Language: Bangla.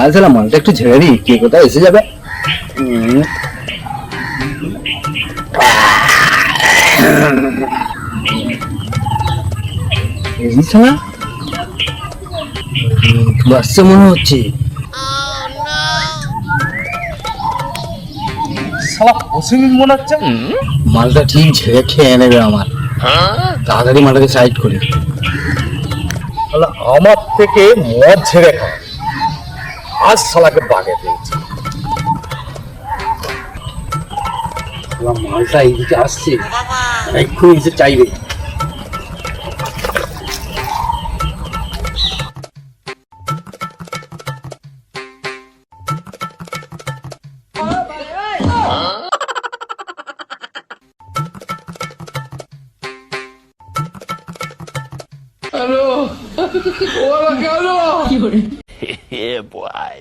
আসলে মালটা একটু ঝেড়ে দিই, কে কোথায় এসে যাবে। বাচ্চা মনে হচ্ছে। শালা পশুমিন মনে হচ্ছে। মালটা ঠিক ঝেড়ে খেয়ে নেবে আমার, তাড়াতাড়ি মালটাকে সাইড করি। শালা আমার থেকে মদ ঝেড়ে খায়, আজ শালাকে বাগে পেয়েছে। মালটা এইদিকে আসছে, এক্ষুনি এসে চাইবে। Yeah, boy.